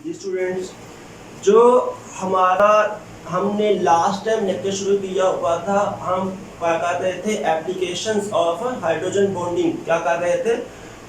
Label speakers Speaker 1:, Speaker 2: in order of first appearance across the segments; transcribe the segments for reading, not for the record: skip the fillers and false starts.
Speaker 1: जी students, जो हमारा हमने लास्ट टाइम लेक्चर शुरू किया हुआ था, हम क्या कर रहे थे, एप्लीकेशंस ऑफ हाइड्रोजन बॉन्डिंग। क्या कर रहे थे,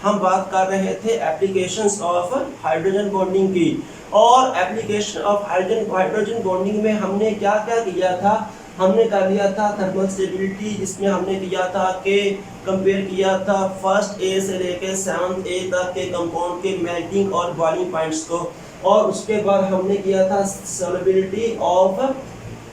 Speaker 1: हम बात कर रहे थे एप्लीकेशंस ऑफ हाइड्रोजन बॉन्डिंग की। और एप्लीकेशन ऑफ हाइड्रोजन बॉन्डिंग में हमने क्या क्या किया था, हमने कर लिया था थर्मल स्टेबिलिटी, जिसमें हमने किया था कि कंपेयर किया था फर्स्ट ए से लेकर 7th ए तक के कंपाउंड के मेल्टिंग और बॉइलिंग पॉइंट्स को। और उसके बाद हमने किया था सॉल्युबिलिटी ऑफ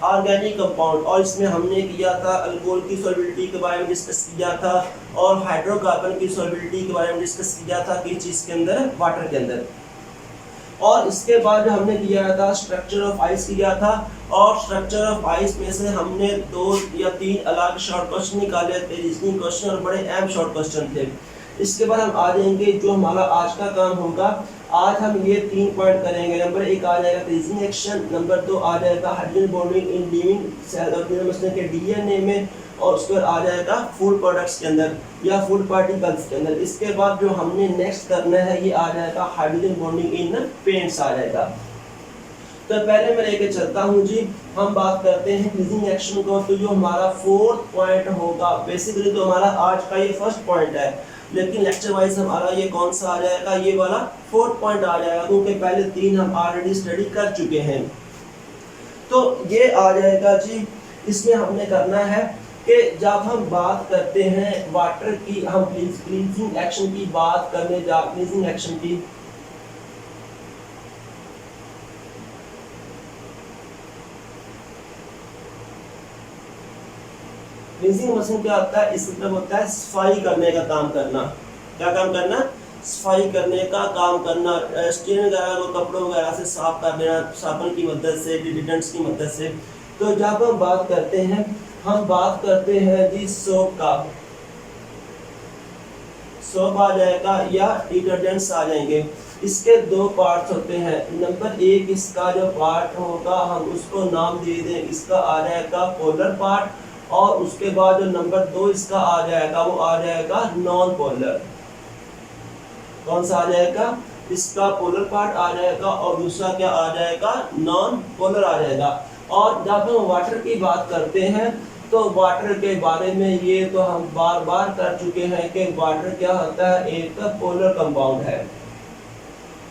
Speaker 1: ऑर्गेनिक कंपाउंड, और इसमें हमने किया था अल्कोहल की सॉल्युबिलिटी के बारे में डिस्कस किया था, और हाइड्रोकार्बन की सॉल्युबिलिटी के बारे में डिस्कस किया था किस चीज़ के अंदर, वाटर के अंदर। और इसके बाद हमने किया था स्ट्रक्चर ऑफ आइस किया था, और स्ट्रक्चर ऑफ आइस में से हमने 2 या 3 अलग शॉर्ट क्वेश्चन निकाले थे, रीजनिंग क्वेश्चन, और बड़े अहम शॉर्ट क्वेश्चन थे। इसके बाद हम आ जाएंगे, जो हमारा आज का काम होगा, आज हम ये 3 पॉइंट करेंगे। नंबर 1 आ जाएगा रीजनिंग एक्शन, नंबर 2 आ जाएगा hydrogen bonding in living cell के डीएनए में, और उसके बाद आ जाएगा फूड प्रोडक्ट्स के अंदर या फूड पार्टिकल्स के अंदर। इसके बाद जो हमने नेक्स्ट करना है, ये आ जाएगा हाइड्रोजन बॉन्डिंग इन पेंट्स आ जाएगा। तो पहले मैं लेके चलता हूँ जी, हम बात करते हैं रीजनिंग एक्शन को। तो जो हमारा 4th पॉइंट होगा, बेसिकली तो हमारा आज का ये फर्स्ट पॉइंट है, लेकिन लेक्चर वाइज हमारा ये कौन सा आ जाएगा, ये वाला 4th पॉइंट आ जाएगा, क्योंकि पहले 3 हम ऑलरेडी स्टडी कर चुके हैं। तो ये आ जाएगा जी। इसमें हमने करना है कि जब हम बात करते हैं वाटर की, हम क्लींजिंग एक्शन की बात करने जा, क्लींजिंग एक्शन की, क्लींजिंग मशीन क्या होता है, इसका मतलब होता है सफाई करने का काम करना। क्या काम करना, सफाई करने का काम करना, स्टेन वगैरह को कपड़ों वगैरह से साफ कर देना साबुन की मदद से, डिटर्जेंट्स की मदद से। तो जब हम बात करते हैं, हम बात करते हैं जी सोप का, सोप आ जाएगा या डिटर्जेंट्स आ जाएंगे। इसके 2 पार्ट्स होते हैं। नंबर 1 इसका जो पार्ट होगा, हम उसको नाम दे दें, इसका आ जाएगा पोलर पार्ट, और उसके बाद जो नंबर 2 इसका आ जाएगा, वो आ जाएगा नॉन पोलर। कौन सा आ जाएगा, इसका पोलर पार्ट आ जाएगा, और दूसरा क्या आ जाएगा, नॉन पोलर आ जाएगा। और जब हम वाटर की बात करते हैं, तो वाटर के बारे में ये तो हम बार बार कर चुके हैं कि वाटर क्या होता है, एक पोलर कंपाउंड है।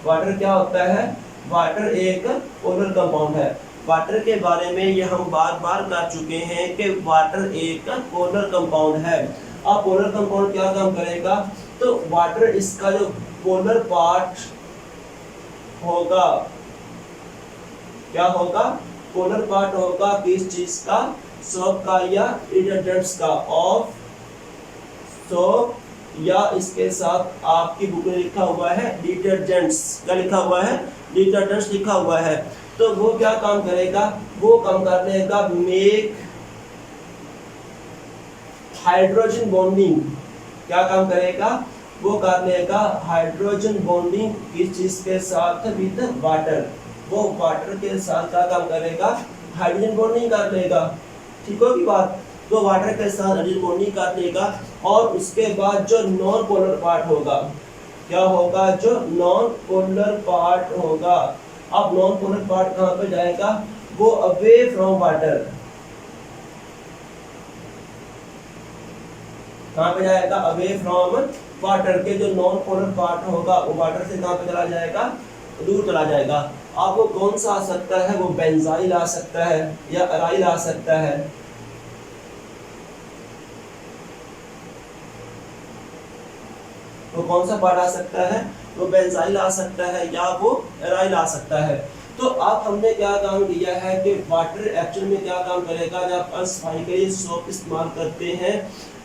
Speaker 1: वाटर क्या होता है, वाटर एक पोलर कंपाउंड है। वाटर के बारे में ये हम बार बार कर चुके हैं कि वाटर एक पोलर कंपाउंड है। अब पोलर कंपाउंड क्या काम करेगा, तो वाटर इसका जो पोलर पार्ट होगा, क्या होगा, पोलर पार्ट होगा किस चीज का, सोप का या डिटर्जेंट्स का, ऑफ सोप, या इसके साथ आपकी बुक में लिखा हुआ है डिटर्जेंट्स। क्या लिखा हुआ है, डिटर्जेंट्स लिखा हुआ है। तो वो क्या काम करेगा, वो काम करने का मेक हाइड्रोजन बॉन्डिंग। क्या काम करेगा, वो करने का हाइड्रोजन बॉन्डिंग किस चीज के साथ, विद वाटर। वो वाटर के साथ क्या काम करेगा, हाइड्रोजन बॉन्डिंग कर लेगा। ठीक होगी बात, तो वाटर के साथ हाइड्रोजन बॉन्डिंग कर लेगा। और उसके बाद जो नॉन पोलर पार्ट होगा, क्या होगा, जो नॉन पोलर पार्ट होगा। अब नॉन पोलर पार्ट कहाँ पे जाएगा, वो अवे फ्रॉम वाटर। कहाँ पे जाएगा, अवे फ्रॉम वाटर। के जो नॉन पोलर पार्ट होगा, वो वाटर से कहाँ पे चला जाएगा, दूर चला जाएगा। अब वो कौन सा आ सकता है, वो बेंजाइल आ सकता है या अराइल आ सकता है। वो कौन सा पार्ट आ सकता है, वो बेंजाइल आ सकता है या वो एराइल आ सकता है। तो अब हमने क्या काम किया है कि वाटर एक्चुअल में क्या काम करेगा, जब हम सफाई के लिए सोप इस्तेमाल करते हैं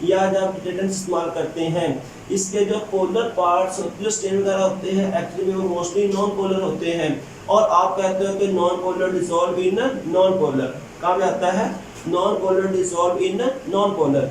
Speaker 1: या जब डिटर्जेंट इस्तेमाल करते हैं, इसके जो पोलर पार्ट्स होते हैं, जो स्टेन वगैरह होते हैं, एक्चुअली में वो मोस्टली नॉन पोलर होते हैं। और आप कहते हो कि non polar dissolve in non polar, कहाँ जाता है, non polar dissolve in non polar.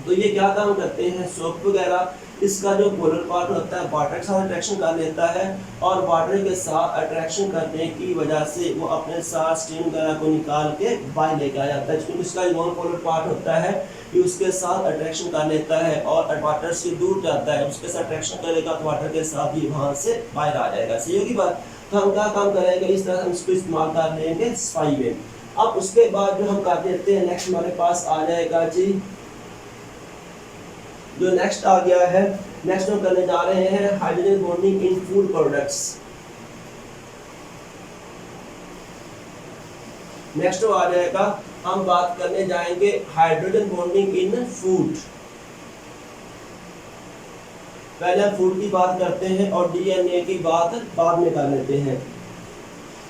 Speaker 1: तो ये क्या काम करते हैं, सोप वगैरह, इसका जो पोलर पार्ट होता है वाटर के साथ अट्रैक्शन कर लेता है, और वाटर के साथ अट्रैक्शन करने की वजह से वो अपने साथ स्टीम वगैरह को निकाल के बाहर लेके आ जाता है। क्योंकि इसका जो नॉन पोलर पार्ट होता है, ये उसके साथ अट्रैक्शन कर लेता है और वाटर से दूर जाता है। उसके साथ अट्रैक्शन करेगा तो वाटर के साथ ही वहाँ से बाहर आ जाएगा। सही होगी बात। तो हम क्या काम करेंगे, इस तरह हम इसको इस्तेमाल कर लेंगे सफाई में। अब उसके बाद जो हम कर देते हैं नेक्स्ट हमारे पास आ जाएगा जी, जो नेक्स्ट आ गया है, नेक्स्ट हम करने जा रहे हैं hydrogen bonding in food products. Next आ जाएगा, हम बात करने जाएंगे हाइड्रोजन बॉन्डिंग इन फूड। पहले हम फूड की बात करते हैं और डीएनए की बात बाद में कर लेते हैं।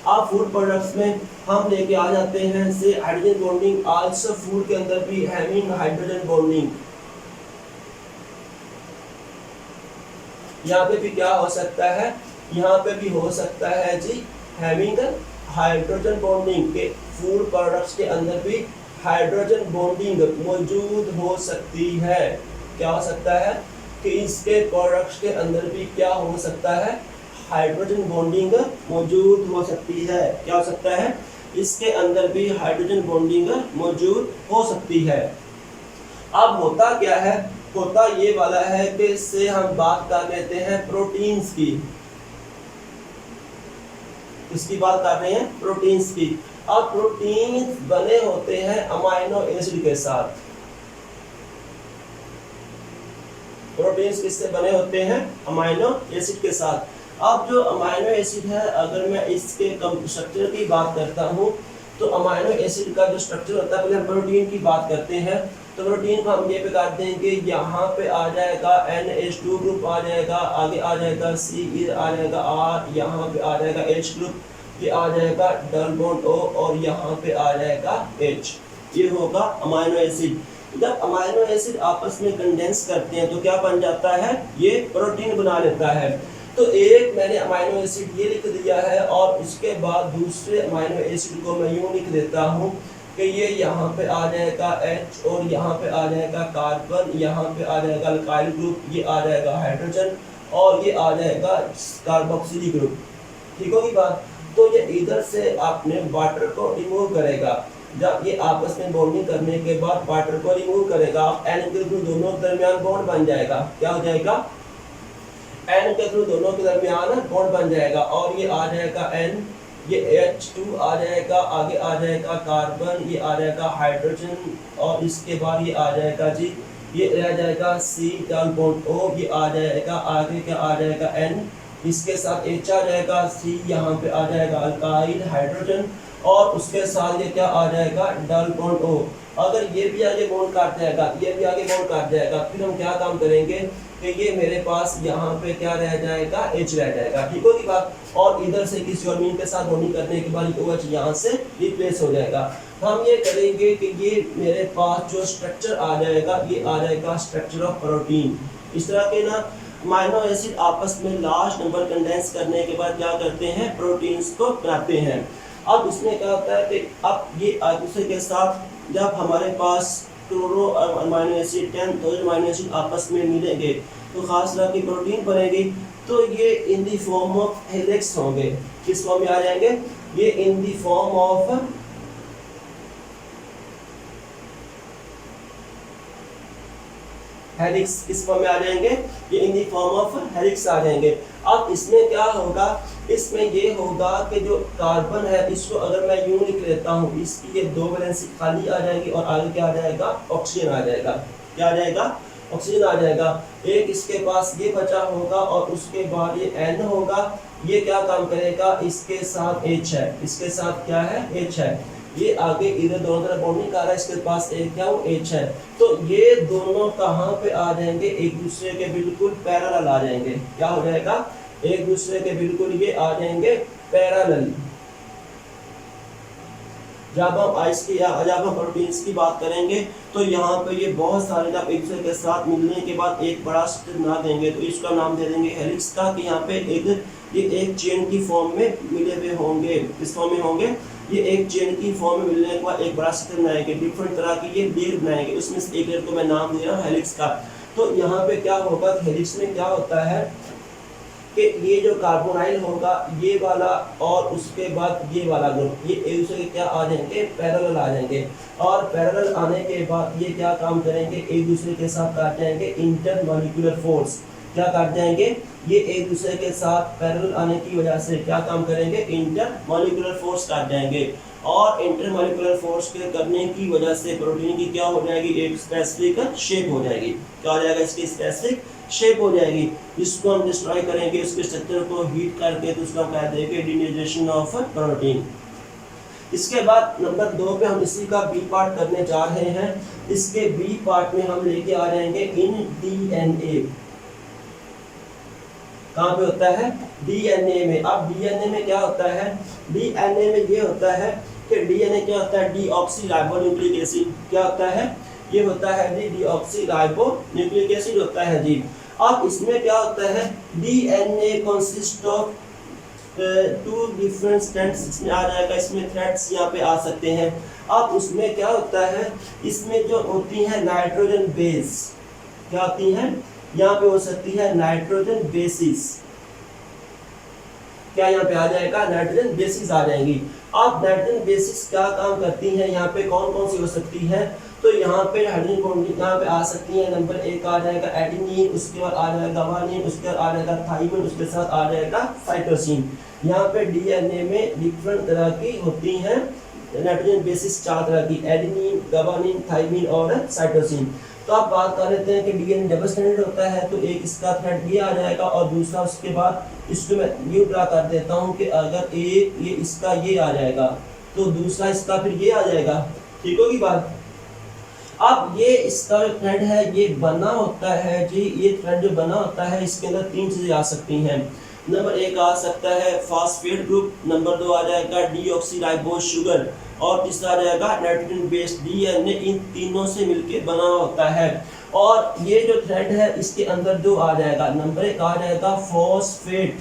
Speaker 1: अब फूड प्रोडक्ट्स में हम लेके आ जाते हैं से हाइड्रोजन बॉन्डिंग आल्सो फूड के अंदर भी हैविंग हाइड्रोजन बॉन्डिंग। यहाँ पे भी क्या हो सकता है, यहाँ पे भी हो सकता है जी हैविंग हाइड्रोजन बॉन्डिंग के फूड प्रोडक्ट्स के अंदर भी हाइड्रोजन बॉन्डिंग मौजूद हो सकती है। क्या हो सकता है कि इसके प्रोडक्ट्स के अंदर भी क्या हो सकता है, हाइड्रोजन बॉन्डिंग मौजूद हो सकती है। क्या हो सकता है, इसके अंदर भी हाइड्रोजन बॉन्डिंग मौजूद हो सकती है। अब होता क्या है, होता ये वाला है कि इससे हम बात कर लेते हैं प्रोटीन्स की। इसकी बात कर रहे हैं प्रोटीन्स की। अब प्रोटीन्स बने होते हैं अमाइनो एसिड के साथ। प्रोटीन्स किससे बने होते हैं, अमाइनो एसिड के साथ। अब जो अमाइनो एसिड है, अगर मैं इसके स्ट्रक्चर की बात करता हूँ तो अमाइनो एसिड का जो स्ट्रक्चर होता है, पहले हम प्रोटीन की बात करते हैं। तो प्रोटीन को हम ये पे कर देंगे, यहाँ पे आ जाएगा NH2 ग्रुप आ जाएगा, आगे आ जाएगा C, इधर आ जाएगा R, यहाँ पे आ जाएगा H ग्रुप, ये आ जाएगा डबल बॉन्ड O और यहाँ पे आ जाएगा H। ये होगा अमाइनो एसिड। जब अमाइनो एसिड आपस में कंडेंस करते हैं तो क्या बन जाता है, ये प्रोटीन बना लेता है। तो एक मैंने अमाइनो एसिड ये लिख दिया है और उसके बाद दूसरे अमाइनो एसिड को मैं यूं लिख देता हूँ कि ये यहाँ पे आ जाएगा H और यहाँ पे आ जाएगा कार्बन, यहाँ पे आ जाएगा अल्काइल ग्रुप, ये आ जाएगा हाइड्रोजन और ये आ जाएगा कार्बोक्सिल ग्रुप। ठीक होगी बात। तो ये इधर से आपने वाटर को रिमूव करेगा। जब ये आपस में बॉन्डिंग करने के बाद वाटर को रिमूव करेगा, N के थ्रू दोनों के दरमियान बॉन्ड बन जाएगा। क्या हो जाएगा, N के थ्रू दोनों के दरमियान बॉन्ड बन जाएगा और ये आ जाएगा N, ये H2 आ जाएगा, आगे आ जाएगा कार्बन, ये आ जाएगा हाइड्रोजन और इसके बाद ये आ जाएगा जी, ये रह जाएगा C डबल बॉन्ड O, ये आ जाएगा आगे क्या आ जाएगा N, इसके साथ H आ जाएगा, C यहाँ पे आ जाएगा अल्काइल हाइड्रोजन और उसके साथ ये क्या आ जाएगा डबल बॉन्ड O। अगर ये भी आगे बॉन्ड काट जाएगा, ये भी आगे बॉन्ड काट जाएगा, फिर हम क्या काम करेंगे कि ये मेरे पास यहाँ पे क्या रह जाएगा, H रह जाएगा। ठीक होगी बात। और इधर से किसी और मीन के साथ बॉन्डिंग करने के बाद OH यहाँ से रिप्लेस हो जाएगा। हम ये करेंगे कि ये मेरे पास जो स्ट्रक्चर आ जाएगा, ये आ जाएगा स्ट्रक्चर ऑफ प्रोटीन। इस तरह के ना अमाइनो एसिड आपस में लार्ज नंबर कंडेंस करने के बाद क्या करते हैं, प्रोटीन्स को बनाते हैं। अब इसमें क्या होता है कि अब ये एक दूसरे के साथ जब हमारे पास क्लोरो अमाइनो एसिड 10 तो अमाइनो एसिड आपस में मिलेंगे तो खास तरह की प्रोटीन बनेगी। तो ये इन दी फॉर्म ऑफ हेलिक्स होंगे। किस फॉर्म में आ जाएंगे, ये इन दी फॉर्म ऑफ हेलिक्स। किस फॉर्म में आ जाएंगे, ये इन दी फॉर्म ऑफ हेलिक्स आ जाएंगे। अब इसमें क्या होगा, इसमें ये होगा कि जो कार्बन है इसको अगर मैं यूं लिख लेता हूँ, इसकी ये दो वैलेंसी खाली आ जाएगी और आगे क्या आ जाएगा, ऑक्सीजन आ जाएगा। क्या आ जाएगा, ऑक्सीजन आ जाएगा। एक इसके पास ये बचा होगा और उसके बाद ये N होगा, ये क्या काम करेगा, इसके साथ H है, इसके साथ क्या है, H है। ये आगे इधर दोनों तरफ बॉन्डिंग कर रहा है, इसके पास एक क्या वो H है। तो ये दोनों कहाँ पे आ जाएंगे, एक दूसरे के बिल्कुल पैरेलल आ जाएंगे। क्या हो जाएगा, एक दूसरे के बिल्कुल ये आ जाएंगे पैरेलल। जब हम प्रोटीन्स की बात करेंगे तो यहाँ पे ये बहुत सारे जब एक दूसरे के साथ मिलने के बाद एक बड़ा स्ट्रक्चर बना देंगे तो इसका नाम दे देंगे हेलिक्स का, कि यहाँ पे ये एक चेन की फॉर्म में मिले हुए होंगे। किस फॉर्म में होंगे, ये एक चेन की फॉर्म में मिलने के बाद एक बड़ा स्ट्रक्चर बनाएंगे, डिफरेंट तरह की ये लेयर बनाएंगे। उसमें से एक लेयर को मैं नाम दे रहा हूँ हेलिक्स का। तो यहाँ पे क्या होगा, हेलिक्स में क्या होता है कि ये जो कार्बोनाइल होगा ये वाला और उसके बाद ये वाला ग्रुप, ये एक दूसरे के क्या आ जाएंगे, पैरेलल आ जाएंगे। और पैरेलल आने के बाद ये क्या काम करेंगे, एक दूसरे के साथ काट जाएंगे इंटरमॉलिक्यूलर फोर्स। क्या काट जाएंगे, ये एक दूसरे के साथ पैरेलल आने की वजह से क्या काम करेंगे, इंटरमॉलिक्यूलर फोर्स काट जाएंगे। और इंटरमॉलिक्यूलर फोर्स के करने की वजह से प्रोटीन की क्या हो जाएगी, एक स्पेसिफिक शेप हो जाएगी। क्या हो जाएगा, इसकी स्पेसिफिक शेप हो जाएगी। इसको हम डिस्ट्रॉय करेंगे, उसके स्ट्रक्चर को हीट करके, तो उसको हम कह देंगे डिनेचरेशन ऑफ प्रोटीन। इसके बाद नंबर 2 पे हम इसी का बी पार्ट करने जा रहे हैं। इसके बी पार्ट में हम लेके आ जाएंगे इन डीएनए। कहाँ पे होता है, डीएनए में। अब डीएनए में क्या होता है, डीएनए में ये होता है कि डीएनए क्या होता है, डीऑक्सीराइबोन्यूक्लिक एसिड। क्या होता है, ये होता है जी डीऑक्सीराइबोन्यूक्लिक एसिड होता है जी। अब इसमें क्या होता है, DNA consist of 2 different strands इसमें आ जाएगा, इसमें थ्रेड्स यहाँ पे आ सकते हैं। अब उसमें क्या होता है, इसमें जो होती है नाइट्रोजन बेस, क्या होती है, यहाँ पे हो सकती है नाइट्रोजन बेसिस। क्या यहाँ पे आ जाएगा, नाइट्रोजन बेसिस आ जाएंगी। अब नाइट्रोजन बेसिस क्या काम करती है, यहाँ पे कौन कौन सी हो सकती है, तो यहाँ पे हाइड्रोजन बॉन्डिंग यहाँ पे आ सकती है। नंबर 1 आ जाएगा एडेनिन, उसके बाद आ जाएगा गवानिन, उसके बाद आ जाएगा थाइमिन, उसके साथ आ जाएगा साइटोसिन। यहाँ पे डीएनए में डिफरेंट तरह की होती हैं नाइट्रोजन बेसिस, 4 तरह की, एडेनिन, गवानिन, थाइमिन और साइटोसिन। तो आप बात कर लेते हैं कि डीएनए डबल स्ट्रैंडेड होता है, तो एक इसका थ्रेड ये आ जाएगा और दूसरा उसके बाद इसको मैं न्यू ड्रा कर देता हूँ कि अगर एक ये इसका ये आ जाएगा तो दूसरा इसका फिर ये आ जाएगा। ठीक होगी बात। अब ये इसका जो थ्रेड है ये बना होता है जी, ये थ्रेड जो बना होता है इसके अंदर 3 चीजें आ सकती हैं। नंबर 1 आ सकता है फास्फेट ग्रुप, नंबर 2 आ जाएगा डीऑक्सीराइबोज शुगर और तीसरा आ जाएगा नाइट्रोजन बेस्ड डीएनए। इन तीनों से मिलकर बना होता है। और ये जो थ्रेड है इसके अंदर जो आ जाएगा, नंबर 1 आ जाएगा फॉस्फेट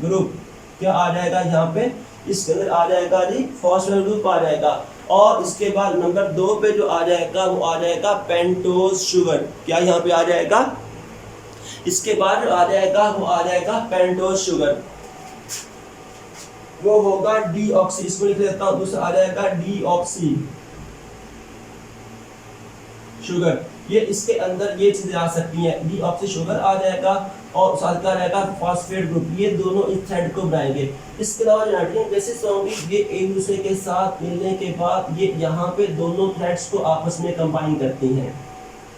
Speaker 1: ग्रुप। क्या आ जाएगा यहाँ पे, इसके अंदर आ जाएगा जी फॉस्फेट ग्रुप आ जाएगा। और इसके बाद नंबर 2 पे जो आ जाएगा वो आ जाएगा पेंटोज शुगर। क्या यहाँ पे आ जाएगा, इसके बाद आ जाएगा वो आ जाएगा पेंटोज शुगर, वो होगा डीऑक्सी। इसको लिख लेता हूं, दूसरा आ जाएगा डीऑक्सी शुगर। ये इसके अंदर ये चीजें आ सकती हैं, डीऑक्सी शुगर आ जाएगा और साथ का रहेगा फॉस्फेट ग्रुप। ये दोनों इस थ्रेड को बनाएंगे। इसके अलावा नाइट्रोजन बेसिस होंगी, ये एक दूसरे के साथ मिलने के बाद ये यहाँ पे दोनों थ्रेड्स को आपस में कंबाइन करती हैं।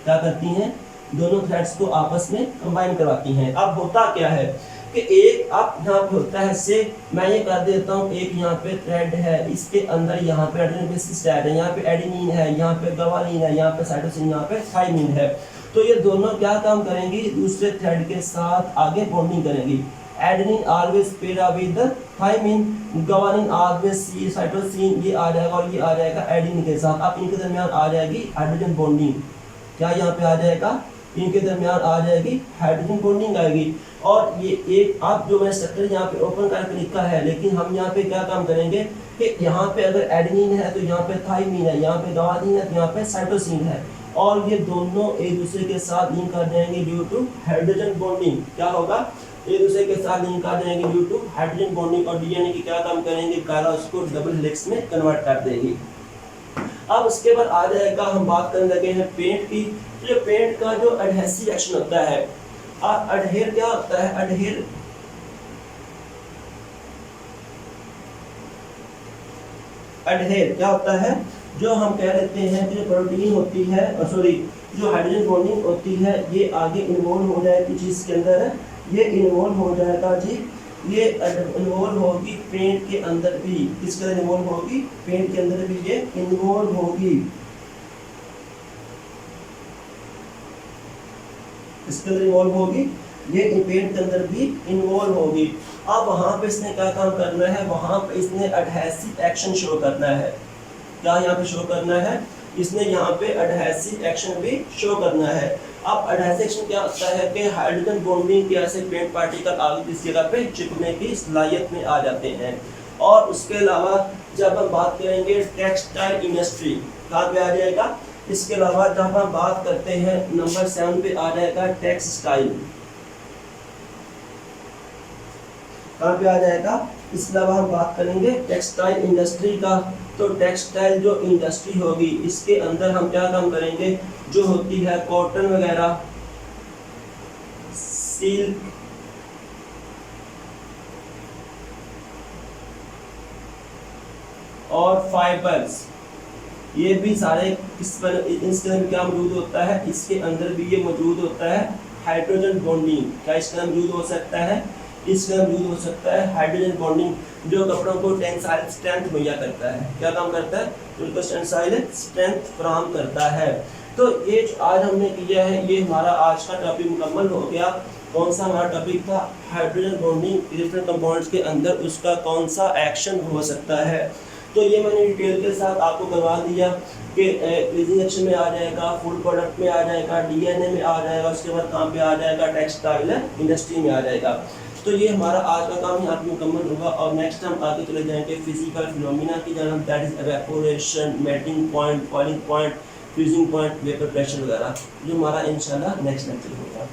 Speaker 1: क्या करती हैं, दोनों थ्रेड्स को आपस में कंबाइन करवाती हैं। अब होता क्या है कि एक अब यहाँ पे होता है से मैं ये कर देता हूँ, एक यहाँ पे थ्रेड है, इसके अंदर यहाँ पे नाइट्रोजन बेसिस थ्रेड है, यहाँ पे एडेनिन है, यहाँ पे गवानिन है, यहाँ पे साइटोसिन, यहाँ पे थाइमिन है। तो ये दोनों क्या काम करेंगी, दूसरे थ्रेड के साथ आगे बॉन्डिंग करेंगी। Adenine always pair up with thymine, guanine always cytosine, ये आ जाएगा और ये आ जाएगा एडेनिन के साथ। अब इनके दरमियान आ जाएगी हाइड्रोजन बॉन्डिंग। क्या यहाँ पे आ जाएगा, इनके दरमियान आ जाएगी हाइड्रोजन बॉन्डिंग आएगी। और ये एक आप जो मैं स्ट्रक्चर यहाँ पे ओपन करके लिखा है, लेकिन हम यहाँ पे क्या काम करेंगे कि यहाँ पे अगर एडेनिन है तो यहाँ पे थाइमिन है, यहाँ पे गवानिन है तो यहाँ पे साइटोसिन है, और ये दोनों एक दूसरे के साथ लिंक कर जाएंगे ड्यू टू हाइड्रोजन बॉन्डिंग। क्या होगा, एक दूसरे के साथ लिंक कर जाएंगे ड्यू टू हाइड्रोजन बॉन्डिंग। और डीएनए की क्या काम करेंगे, कारा उसको डबल हेलिक्स में कन्वर्ट कर देगी। अब उसके बाद आ जाएगा, हम बात करने लगे हैं पेंट की। जो पेंट का जो एडहेसिव एक्शन होता है, अडहेर क्या होता है, अडहेर क्या होता है, जो हम कह लेते हैं कि जो प्रोटीन होती है, सॉरी जो हाइड्रोजन बॉन्डिंग होती है, ये आगे इन्वॉल्व हो जाएगी चीज के अंदर है, ये इन्वॉल्व हो जाएगा जी, ये इन्वॉल्व होगी पेंट के अंदर भी। किसके अंदर इन्वॉल्व होगी, पेंट के अंदर भी ये इन्वॉल्व होगी, इसके अंदर इन्वॉल्व होगी, ये पेंट के अंदर भी इन्वॉल्व होगी। अब वहां पे इसने क्या काम करना है, वहां पे इसने एडहेसिव एक्शन शो करना है। क्या यहाँ पे शो करना है, इसने यहाँ पे एडहेसिव एक्शन भी शो करना है। अब एडहेसिव एक्शन क्या होता है कि हाइड्रोजन बॉन्डिंग के ऐसे पेंट पार्टिकल आगे इस जगह पे चिपकने की सलाहियत में आ जाते हैं। और उसके अलावा जब हम बात करेंगे टेक्सटाइल इंडस्ट्री, कहाँ पे आ जाएगा, इसके अलावा जब हम बात करते हैं नंबर 7 पे आ जाएगा टेक्सटाइल। कहाँ पे आ जाएगा, इसके अलावा हम बात करेंगे टेक्सटाइल इंडस्ट्री का। तो टेक्सटाइल जो इंडस्ट्री होगी इसके अंदर हम क्या काम करेंगे, जो होती है कॉटन वगैरह, सिल्क, और फाइबर्स, ये भी सारे इसके अंदर क्या मौजूद होता है, इसके अंदर भी ये मौजूद होता है हाइड्रोजन बॉन्डिंग। क्या इसका मौजूद हो सकता है, इसका मौजूद हो सकता है हाइड्रोजन बॉन्डिंग, जो कपड़ों को टेंसाइल स्ट्रेंथ मुहैया करता है। क्या काम करता है, उनको टेंसाइल स्ट्रेंथ फराहम करता है। तो ये जो आज हमने किया है, ये हमारा आज का टॉपिक मुकम्मल हो गया। कौन सा हमारा टॉपिक था, हाइड्रोजन बॉन्डिंग डिफरेंट कंपाउंड्स के अंदर उसका कौन सा एक्शन हो सकता है। तो ये मैंने डिटेल के साथ आपको करवा दिया कि फ्रीजिंग एक्शन में आ जाएगा, फूड प्रोडक्ट में आ जाएगा, डीएनए में आ जाएगा, उसके बाद कहाँ पे आ जाएगा, टेक्सटाइल इंडस्ट्री में आ जाएगा। तो ये हमारा आज का काम यहाँ पे मुकम्मल होगा और नेक्स्ट हम आगे चले जाएंगे फिजिकल फिनोमिना की जानब, that is evaporation, melting point, boiling point, freezing point, vapour pressure वगैरह, जो हमारा इंशाल्लाह नेक्स्ट लेक्चर होगा।